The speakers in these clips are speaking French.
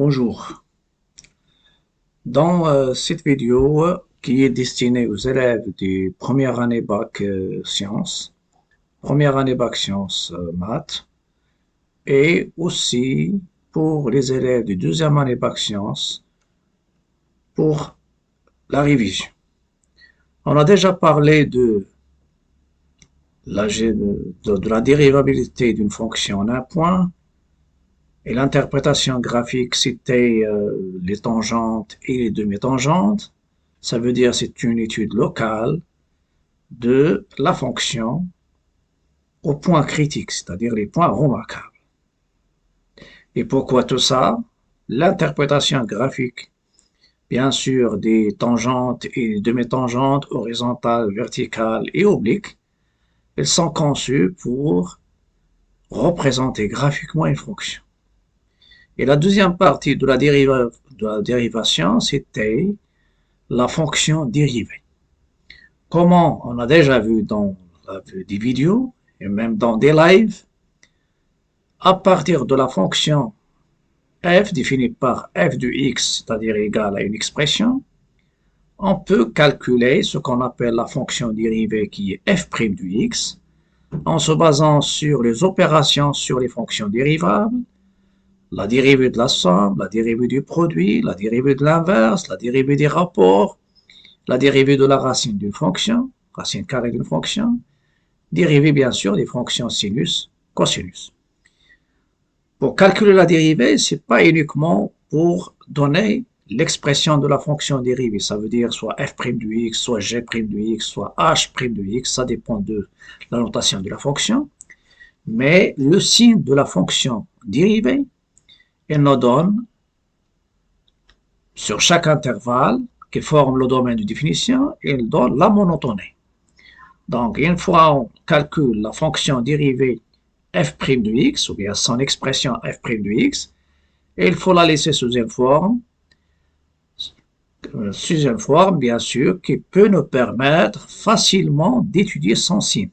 Bonjour. Dans cette vidéo qui est destinée aux élèves de première année bac sciences, première année bac sciences maths, et aussi pour les élèves de deuxième année bac sciences pour la révision. On a déjà parlé de la dérivabilité d'une fonction en un point, et l'interprétation graphique, c'était les tangentes et les demi-tangentes. Ça veut dire c'est une étude locale de la fonction au point critique, c'est-à-dire les points remarquables. Et pourquoi tout ça? L'interprétation graphique, bien sûr, des tangentes et des demi-tangentes horizontales, verticales et obliques, elles sont conçues pour représenter graphiquement une fonction. Et la deuxième partie de la dérivation, c'était la fonction dérivée. Comment on a déjà vu dans des vidéos et même dans des lives, à partir de la fonction f définie par f de x, c'est-à-dire égale à une expression, on peut calculer ce qu'on appelle la fonction dérivée qui est f' de x, en se basant sur les opérations sur les fonctions dérivables, la dérivée de la somme, la dérivée du produit, la dérivée de l'inverse, la dérivée des rapports, la dérivée de la racine d'une fonction, racine carrée d'une fonction, dérivée bien sûr des fonctions sinus, cosinus. Pour calculer la dérivée, c'est pas uniquement pour donner l'expression de la fonction dérivée, ça veut dire soit f' de x, soit g' de x, soit h' de x, ça dépend de la notation de la fonction, mais le signe de la fonction dérivée, elle nous donne sur chaque intervalle qui forme le domaine de définition, elle donne la monotonie. Donc, une fois on calcule la fonction dérivée f' de x, ou bien son expression f' de x, et il faut la laisser sous une forme, bien sûr, qui peut nous permettre facilement d'étudier son signe.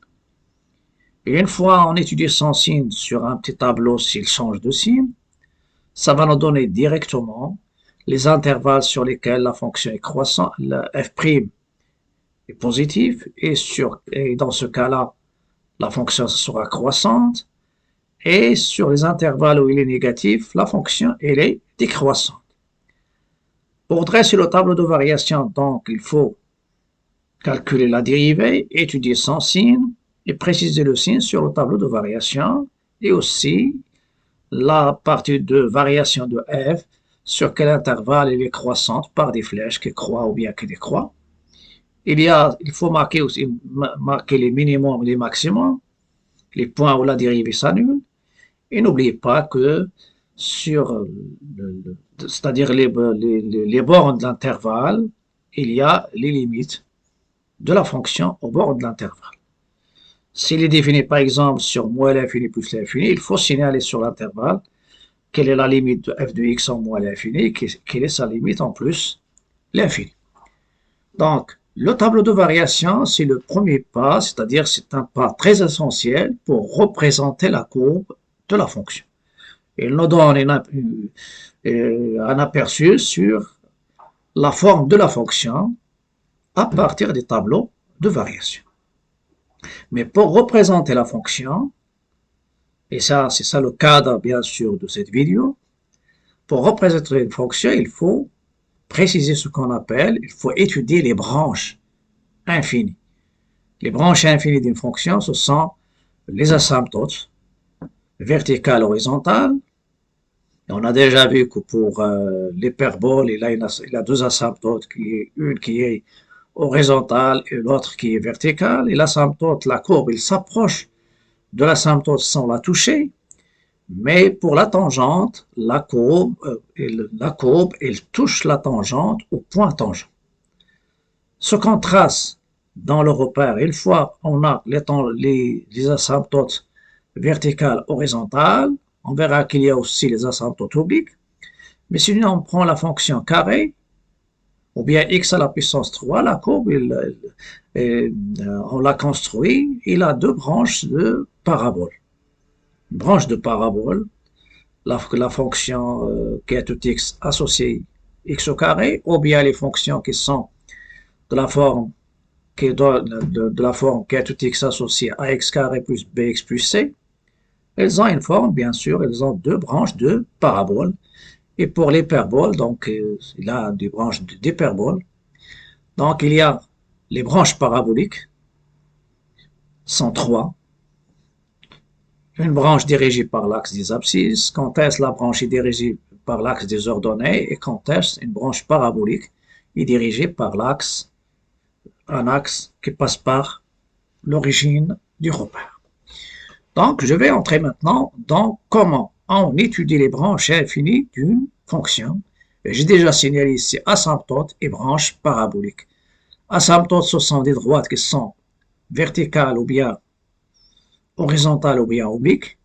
Et une fois on étudie son signe sur un petit tableau s'il change de signe, ça va nous donner directement les intervalles sur lesquels la fonction est croissante, la f' est positive, et dans ce cas-là, la fonction sera croissante, et sur les intervalles où il est négatif, la fonction elle est décroissante. Pour dresser le tableau de variation, donc, il faut calculer la dérivée, étudier son signe, et préciser le signe sur le tableau de variation, et aussi la partie de variation de f, sur quel intervalle elle est croissante par des flèches qui croient ou bien qui décroît. Il faut marquer aussi les minimums et les maximums, les points où la dérivée s'annule. Et n'oubliez pas que sur c'est-à-dire les bornes de l'intervalle, il y a les limites de la fonction aux bornes de l'intervalle. S'il est défini par exemple sur moins l'infini plus l'infini, il faut signaler sur l'intervalle quelle est la limite de f de x en moins l'infini, quelle est sa limite en plus l'infini. Donc, le tableau de variation, c'est le premier pas, c'est-à-dire c'est un pas très essentiel pour représenter la courbe de la fonction. Il nous donne un aperçu sur la forme de la fonction à partir des tableaux de variation. Mais pour représenter la fonction, et ça, c'est ça le cadre bien sûr de cette vidéo, pour représenter une fonction, il faut préciser ce qu'on appelle, il faut étudier les branches infinies. Les branches infinies d'une fonction, ce sont les asymptotes verticales, horizontales. Et on a déjà vu que pour l'hyperbole, il a deux asymptotes, une qui est horizontale et l'autre qui est verticale. Et l'asymptote, la courbe, il s'approche de l'asymptote sans la toucher. Mais pour la tangente, la courbe, elle touche la tangente au point tangent. Ce qu'on trace dans le repère, une fois on a les asymptotes verticales, horizontales, on verra qu'il y a aussi les asymptotes obliques. Mais si on prend la fonction carré, ou bien x à la puissance 3, la courbe, on l'a construit, il a deux branches de parabole. Une branche de parabole la fonction qui est tout x associée x au carré, ou bien les fonctions qui sont de la forme de la forme qui est tout x associée à x carré plus bx plus c. Elles ont une forme, bien sûr, elles ont deux branches de parabole. Et pour l'hyperbole, donc il y a des branches d'hyperbole. Donc il y a les branches paraboliques, sont trois. Une branche dirigée par l'axe des abscisses, quand est-ce la branche est dirigée par l'axe des ordonnées, et quand est-ce une branche parabolique est dirigée par un axe qui passe par l'origine du repère. Donc, je vais entrer maintenant dans comment on étudie les branches infinies d'une fonction. J'ai déjà signalé ici asymptote et branche parabolique. Asymptotes, ce sont des droites qui sont verticales ou bien horizontales ou bien obliques.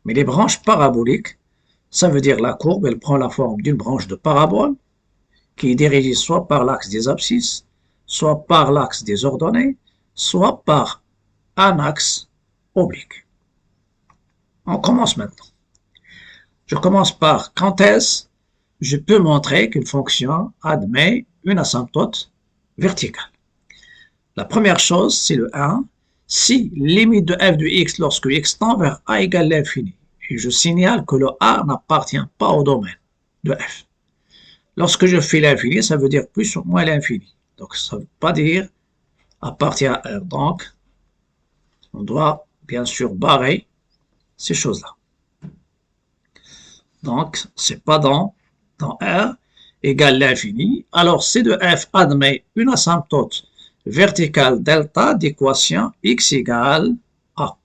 Mais les branches paraboliques, ça veut dire la courbe, elle prend la forme d'une branche de parabole qui est dirigée soit par l'axe des abscisses, soit par l'axe des ordonnées, soit par un axe oblique. On commence maintenant. Je commence par quand est-ce je peux montrer qu'une fonction admet une asymptote verticale. La première chose, c'est le 1. Si limite de f de x lorsque x tend vers a égale l'infini. Et je signale que le a n'appartient pas au domaine de f. Lorsque je fais l'infini, ça veut dire plus ou moins l'infini. Donc, ça ne veut pas dire appartient à R. Donc, on doit bien sûr barrer ces choses-là. Donc, c'est pas dans R égale l'infini. Alors, C de f admet une asymptote verticale delta d'équation x égale a.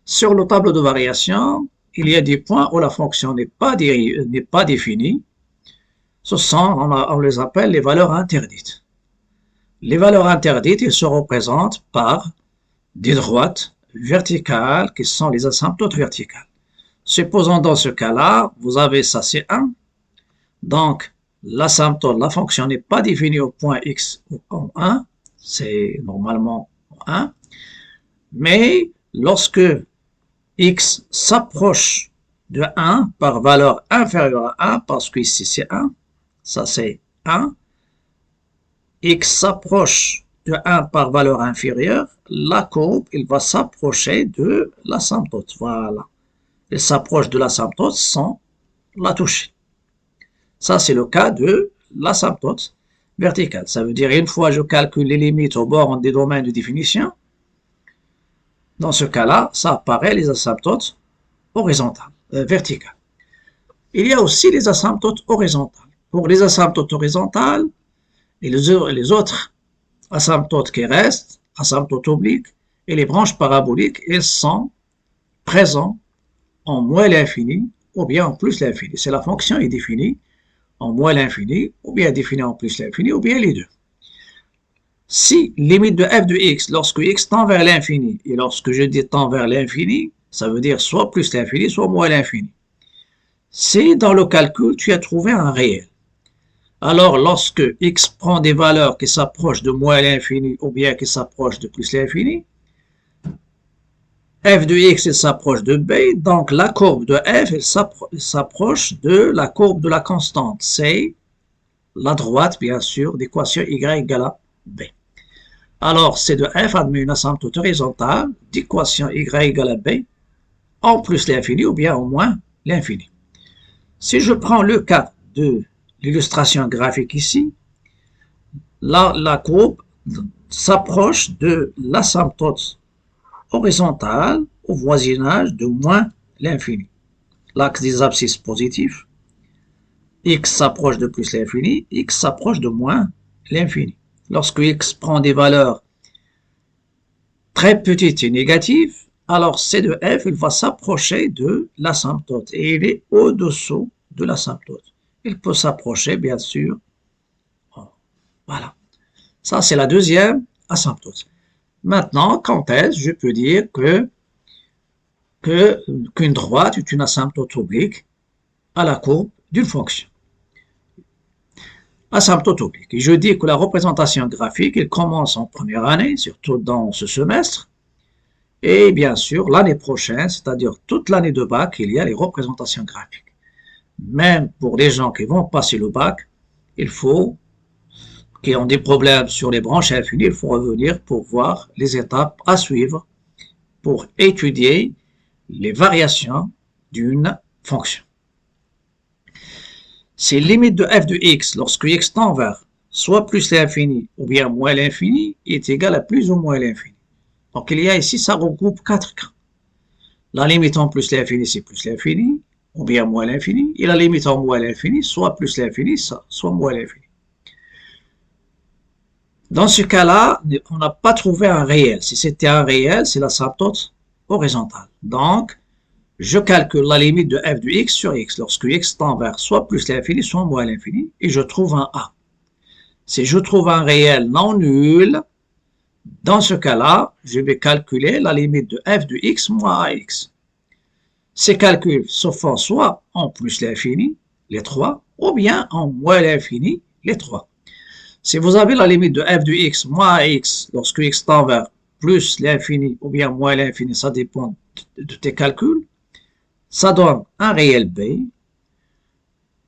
Sur le tableau de variation, il y a des points où la fonction n'est pas définie. Ce sont, on les appelle les valeurs interdites. Les valeurs interdites, elles se représentent par des droites verticales qui sont les asymptotes verticales. Supposons dans ce cas-là, vous avez ça, c'est 1. Donc, l'asymptote, la fonction n'est pas définie au point x ou en 1. C'est normalement 1. Mais lorsque x s'approche de 1 par valeur inférieure à 1, parce qu'ici c'est 1, ça c'est 1, x s'approche de 1 par valeur inférieure, la courbe, il va s'approcher de l'asymptote. Voilà. Il s'approche de l'asymptote sans la toucher. Ça, c'est le cas de l'asymptote verticale. Ça veut dire, une fois je calcule les limites au bord des domaines de définition, dans ce cas-là, ça apparaît les asymptotes horizontales, verticales. Il y a aussi les asymptotes horizontales. Pour les asymptotes horizontales, et les autres asymptotes qui restent, asymptotes obliques, et les branches paraboliques, elles sont présentes en moins l'infini ou bien en plus l'infini. C'est la fonction est définie en moins l'infini ou bien définie en plus l'infini ou bien les deux. Si limite de f de x lorsque x tend vers l'infini, et lorsque je dis tend vers l'infini, ça veut dire soit plus l'infini, soit moins l'infini. Si dans le calcul, tu as trouvé un réel, alors lorsque x prend des valeurs qui s'approchent de moins l'infini ou bien qui s'approchent de plus l'infini, f de x s'approche de b, donc la courbe de f s'approche de la courbe de la constante. C'est la droite, bien sûr, d'équation y égale à b. Alors, C de f admet une asymptote horizontale d'équation y égale à b en plus l'infini ou bien en moins l'infini. Si je prends le cas de l'illustration graphique ici, la courbe s'approche de l'asymptote horizontale au voisinage de moins l'infini. L'axe des abscisses positif, x s'approche de plus l'infini, x s'approche de moins l'infini. Lorsque x prend des valeurs très petites et négatives, alors C de f, il va s'approcher de l'asymptote et il est au-dessous de l'asymptote. Il peut s'approcher, bien sûr. Voilà. Ça, c'est la deuxième asymptote. Maintenant, quand est-ce je peux dire qu'une droite est une asymptote oblique à la courbe d'une fonction? Asymptote oblique. Et je dis que la représentation graphique, elle commence en première année, surtout dans ce semestre, Et bien sûr, l'année prochaine, c'est-à-dire toute l'année de bac, il y a les représentations graphiques. Même pour les gens qui vont passer le bac, il faut, qui ont des problèmes sur les branches infinies, il faut revenir pour voir les étapes à suivre pour étudier les variations d'une fonction. Si limite de f de x lorsque x tend vers soit plus l'infini ou bien moins l'infini est égal à plus ou moins l'infini. Donc il y a ici, ça regroupe 4 cas. La limite en plus l'infini, c'est plus l'infini, ou bien moins l'infini, et la limite en moins l'infini, soit plus l'infini, soit moins l'infini. Dans ce cas-là, on n'a pas trouvé un réel. Si c'était un réel, c'est l'asymptote horizontale. Donc, je calcule la limite de f de x sur x lorsque x tend vers soit plus l'infini, soit moins l'infini, et je trouve un a. Si je trouve un réel non nul, dans ce cas-là, je vais calculer la limite de f de x moins ax. Ces calculs se font soit en plus l'infini, les 3, ou bien en moins l'infini, les 3. Si vous avez la limite de f de x moins ax lorsque x tend vers plus l'infini ou bien moins l'infini, ça dépend de tes calculs, ça donne un réel b.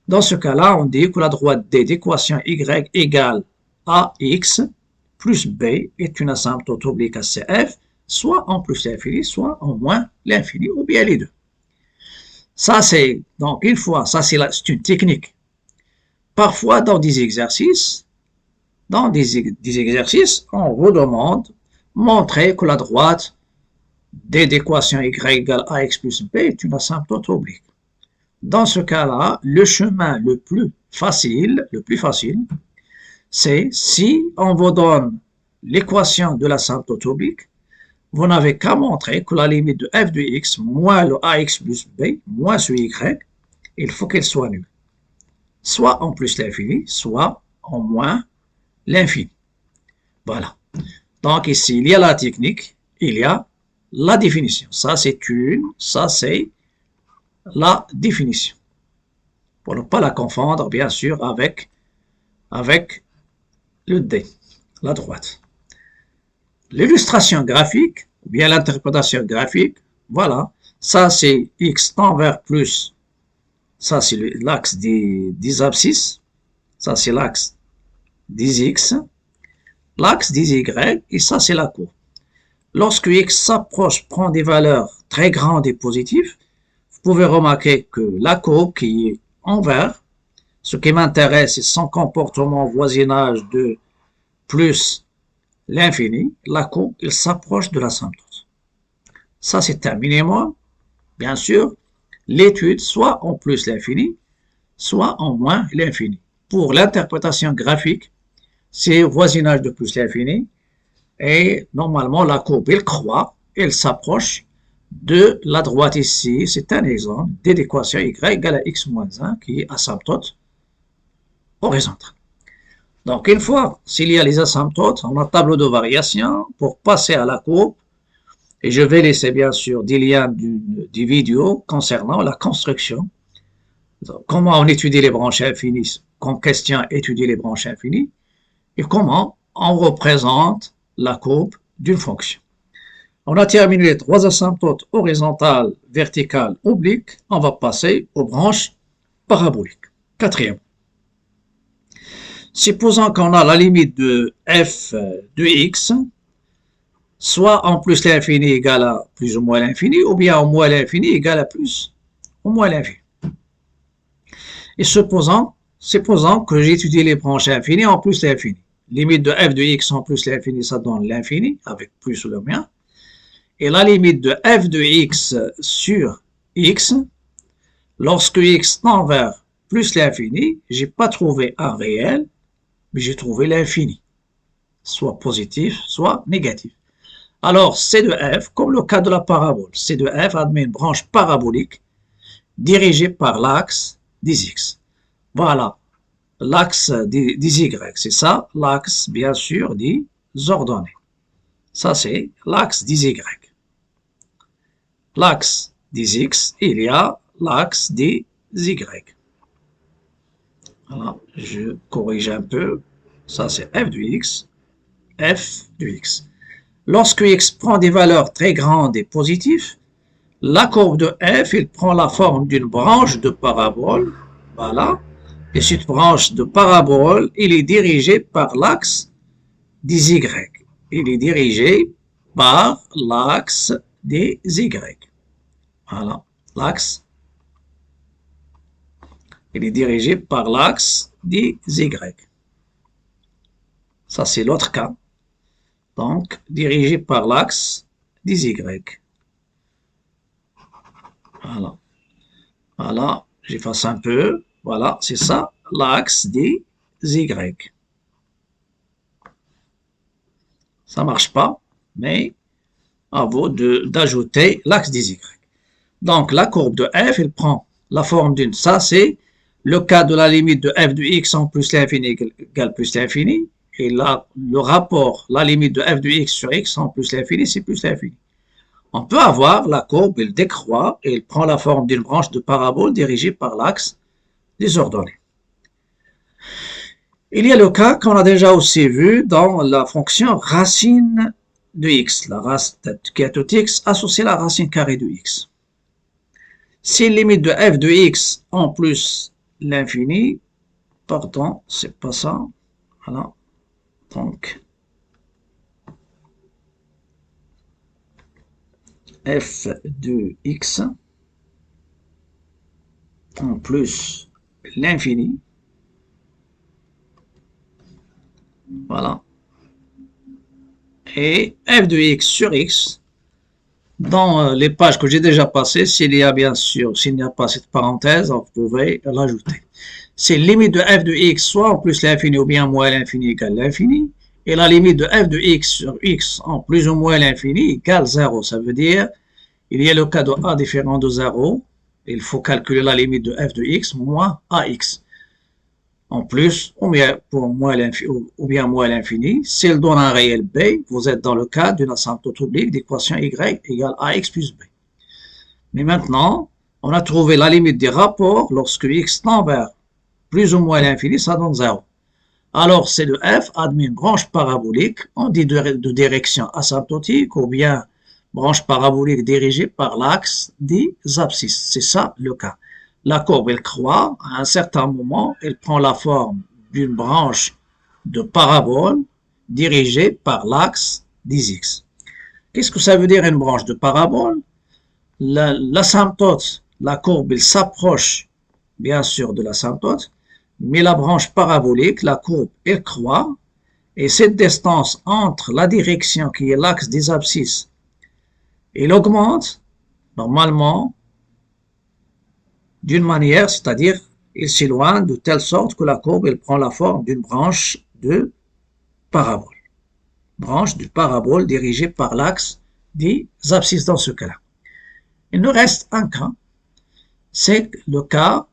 Dans ce cas-là, on dit que la droite d d'équation y égale ax plus b est une asymptote oblique à cf, soit en plus l'infini, soit en moins l'infini, ou bien les deux. Ça, c'est, donc, une fois, ça, c'est une technique. Parfois, dans des exercices, on vous demande montrer que la droite d d'équation y égale ax plus b est une asymptote oblique. Dans ce cas-là, le chemin le plus facile, c'est si on vous donne l'équation de l'asymptote oblique, vous n'avez qu'à montrer que la limite de f de x moins le ax plus b moins ce y, il faut qu'elle soit nulle. Soit en plus l'infini, soit en moins l'infini. Voilà. Donc ici, il y a la technique, il y a la définition. Ça, c'est la définition. Pour ne pas la confondre, bien sûr, avec le D, la droite. L'illustration graphique, ou bien l'interprétation graphique, voilà, ça c'est x tend vers plus, ça c'est l'axe des abscisses, ça c'est l'axe des x, l'axe des y, et ça c'est la courbe. Lorsque x s'approche, prend des valeurs très grandes et positives, vous pouvez remarquer que la courbe qui est en vert, ce qui m'intéresse, c'est son comportement voisinage de plus l'infini, la courbe, il s'approche de l'asymptote. Ça, c'est un minimum. Bien sûr, l'étude, soit en plus l'infini, soit en moins l'infini. Pour l'interprétation graphique, c'est voisinage de plus l'infini. Et normalement, la courbe, elle croît, elle s'approche de la droite ici. C'est un exemple d d'équation y égale à x moins 1 qui est asymptote horizontale. Donc, une fois s'il y a les asymptotes, on a un tableau de variation pour passer à la courbe. Et je vais laisser bien sûr des liens des vidéos concernant la construction. Donc, comment on étudie les branches infinies, comme question étudier les branches infinies, et comment on représente la courbe d'une fonction. On a terminé les 3 asymptotes horizontales, verticales, obliques. On va passer aux branches paraboliques. Quatrième. Supposons qu'on a la limite de f de x, soit en plus l'infini égale à plus ou moins l'infini, ou bien en moins l'infini égale à plus ou moins l'infini. Et supposons que j'étudie les branches infinies en plus l'infini. Limite de f de x en plus l'infini, ça donne l'infini, avec plus ou moins. Et la limite de f de x sur x, lorsque x tend vers plus l'infini, je n'ai pas trouvé un réel, mais j'ai trouvé l'infini, soit positif, soit négatif. Alors, C de f, comme le cas de la parabole, C de f admet une branche parabolique dirigée par l'axe des x. Voilà, l'axe des y, c'est ça, l'axe, bien sûr, des ordonnées. Ça, c'est l'axe des y. L'axe des x, il y a l'axe des y. Voilà, je corrige un peu. Ça, c'est f de x, f de x. Lorsque x prend des valeurs très grandes et positives, la courbe de f, il prend la forme d'une branche de parabole. Voilà. Et cette branche de parabole, il est dirigée par l'axe des y. Il est dirigé par l'axe des y. Voilà. L'axe. Il est dirigé par l'axe des y. Ça, c'est l'autre cas. Donc, dirigé par l'axe des y. Voilà. Voilà. J'efface un peu. Voilà, c'est ça, l'axe des y. Ça ne marche pas, mais à vous d'ajouter l'axe des y. Donc, la courbe de f, elle prend la forme d'une. Ça, c'est le cas de la limite de f de x en plus l'infini égale plus l'infini. Et là, le rapport, la limite de f de x sur x en plus l'infini, c'est plus l'infini. On peut avoir la courbe, elle décroît et elle prend la forme d'une branche de parabole dirigée par l'axe des ordonnées. Il y a le cas qu'on a déjà aussi vu dans la fonction racine de x, la racine qui est tout x associée à la racine carrée de x. Si limite de f de x en plus l'infini, pardon, c'est pas ça, voilà, donc f de x en plus l'infini, voilà, et f de x sur x, dans les pages que j'ai déjà passées, s'il y a bien sûr, s'il n'y a pas cette parenthèse, vous pouvez l'ajouter. C'est limite de f de x soit en plus l'infini ou bien moins l'infini égale l'infini, et la limite de f de x sur x en plus ou moins l'infini égale 0. Ça veut dire, il y a le cas de a différent de 0, il faut calculer la limite de f de x moins ax. En plus, ou bien moins l'infini, s'il donne un réel b, vous êtes dans le cas d'une asymptote oblique d'équation y égale ax plus b. Mais maintenant, on a trouvé la limite des rapports lorsque x tend vers plus ou moins l'infini, ça donne 0. Alors, C de f admet une branche parabolique, on dit de direction asymptotique, ou bien branche parabolique dirigée par l'axe des abscisses. C'est ça le cas. La courbe, elle croît, à un certain moment, elle prend la forme d'une branche de parabole dirigée par l'axe des x. Qu'est-ce que ça veut dire une branche de parabole? L'asymptote, la courbe, elle s'approche bien sûr de l'asymptote, mais la branche parabolique, la courbe, elle croît, et cette distance entre la direction qui est l'axe des abscisses, elle augmente normalement d'une manière, c'est-à-dire il s'éloigne de telle sorte que la courbe elle prend la forme d'une branche de parabole. Branche de parabole dirigée par l'axe des abscisses dans ce cas-là. Il nous reste un cas, c'est le cas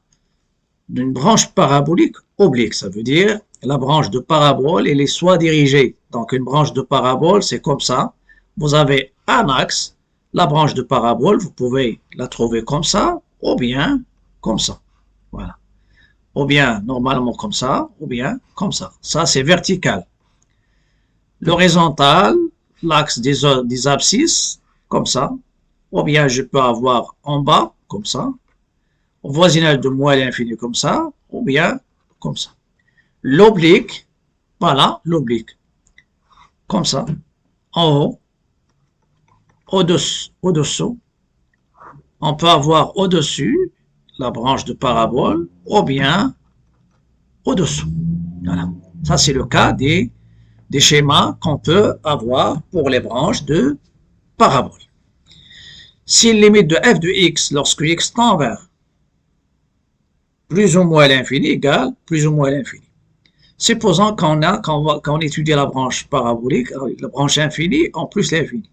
d'une branche parabolique oblique. Ça veut dire la branche de parabole, elle est soit dirigée. Donc une branche de parabole, c'est comme ça. Vous avez un axe, la branche de parabole, vous pouvez la trouver comme ça, ou bien comme ça. Voilà. Ou bien normalement comme ça, ou bien comme ça. Ça, c'est vertical. L'horizontal, l'axe des abscisses, comme ça. Ou bien je peux avoir en bas, comme ça. Au voisinage de moins l'infini, comme ça. Ou bien comme ça. L'oblique, voilà, l'oblique. Comme ça. En haut. Au-dessous. On peut avoir au-dessus la branche de parabole, ou bien au-dessous. Voilà. Ça, c'est le cas des schémas qu'on peut avoir pour les branches de parabole. Si limite de f de x lorsque x tend vers plus ou moins l'infini égale plus ou moins l'infini. Supposons qu'on étudie la branche parabolique, la branche infinie en plus l'infini.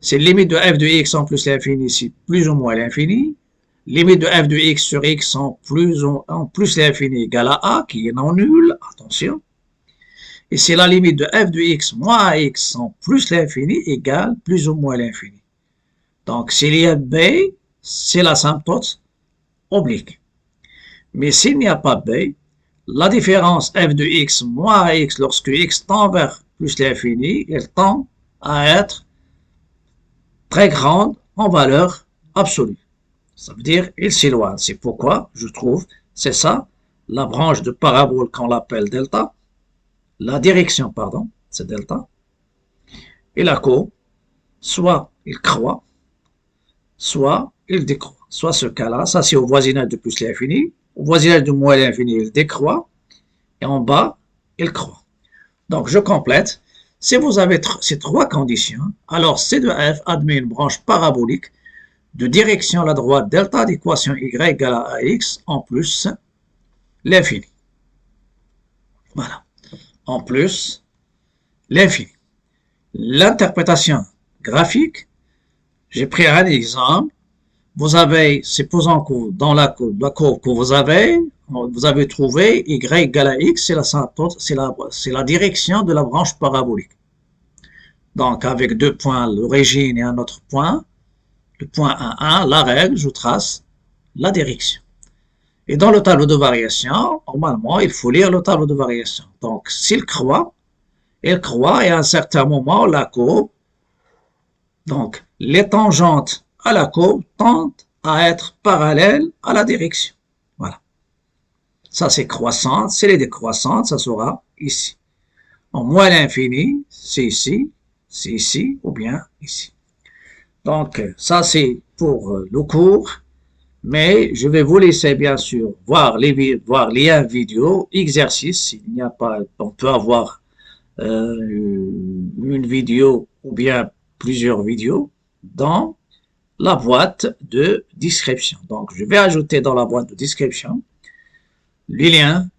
C'est limite de f de x en plus l'infini, c'est plus ou moins l'infini. Limite de f de x sur x en plus l'infini égale à a, qui est non nul, attention. Et c'est la limite de f de x moins x en plus l'infini égale plus ou moins l'infini. Donc, s'il y a b, c'est l'asymptote oblique. Mais s'il n'y a pas b, la différence f de x moins x lorsque x tend vers plus l'infini, elle tend à être très grande en valeur absolue. Ça veut dire il s'éloigne. C'est pourquoi je trouve, c'est ça, la branche de parabole qu'on l'appelle delta, la direction, pardon, c'est delta, et la courbe, soit il croît, soit il décroît. Soit ce cas-là, ça c'est au voisinage de plus l'infini, au voisinage de moins l'infini, il décroît, et en bas, il croît. Donc je complète. Si vous avez ces trois conditions, alors C de F admet une branche parabolique de direction à la droite delta d'équation y égale à ax en plus l'infini. Voilà. En plus l'infini. L'interprétation graphique, j'ai pris un exemple. Vous avez, supposons que dans la courbe que vous avez trouvé y égale à x, c'est la direction de la branche parabolique. Donc, avec deux points, l'origine et un autre point, le point 1, la règle, je trace la direction. Et dans le tableau de variation, normalement, il faut lire le tableau de variation. Donc, s'il croît, et à un certain moment, la courbe, donc les tangentes à la courbe tendent à être parallèles à la direction. Voilà. Ça, c'est croissante. C'est les décroissantes, ça sera ici. En moins l'infini, c'est ici, ou bien ici. Donc, ça, c'est pour le cours. Mais je vais vous laisser, bien sûr, voir liens vidéo, exercices. Il n'y a pas, on peut avoir une vidéo ou bien plusieurs vidéos dans la boîte de description. Donc, je vais ajouter dans la boîte de description les liens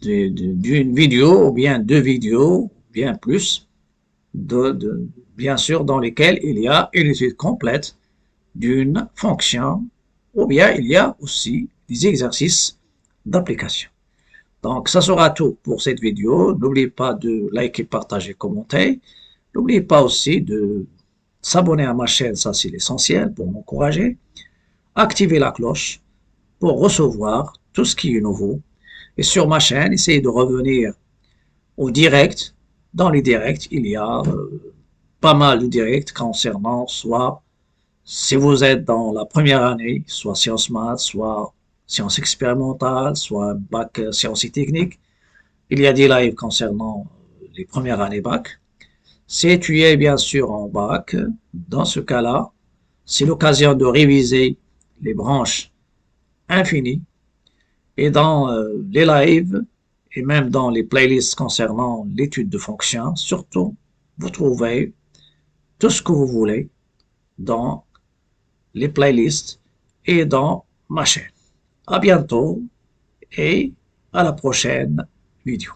d'une vidéo ou bien deux vidéos, ou bien plus, bien sûr, dans lesquelles il y a une étude complète d'une fonction, ou bien il y a aussi des exercices d'application. Donc, ça sera tout pour cette vidéo. N'oubliez pas de liker, partager, commenter. N'oubliez pas aussi de s'abonner à ma chaîne, ça c'est l'essentiel pour m'encourager. Activez la cloche pour recevoir tout ce qui est nouveau. Et sur ma chaîne, essayez de revenir au direct. Dans les directs, il y a pas mal de directs concernant soit, si vous êtes dans la première année, soit sciences maths, soit sciences expérimentales, soit bac sciences et techniques. Il y a des lives concernant les premières années bac. Si tu es bien sûr en bac, dans ce cas-là, c'est l'occasion de réviser les branches infinies. Et dans les lives, et même dans les playlists concernant l'étude de fonctions, surtout, vous trouvez tout ce que vous voulez dans les playlists et dans ma chaîne. À bientôt et à la prochaine vidéo.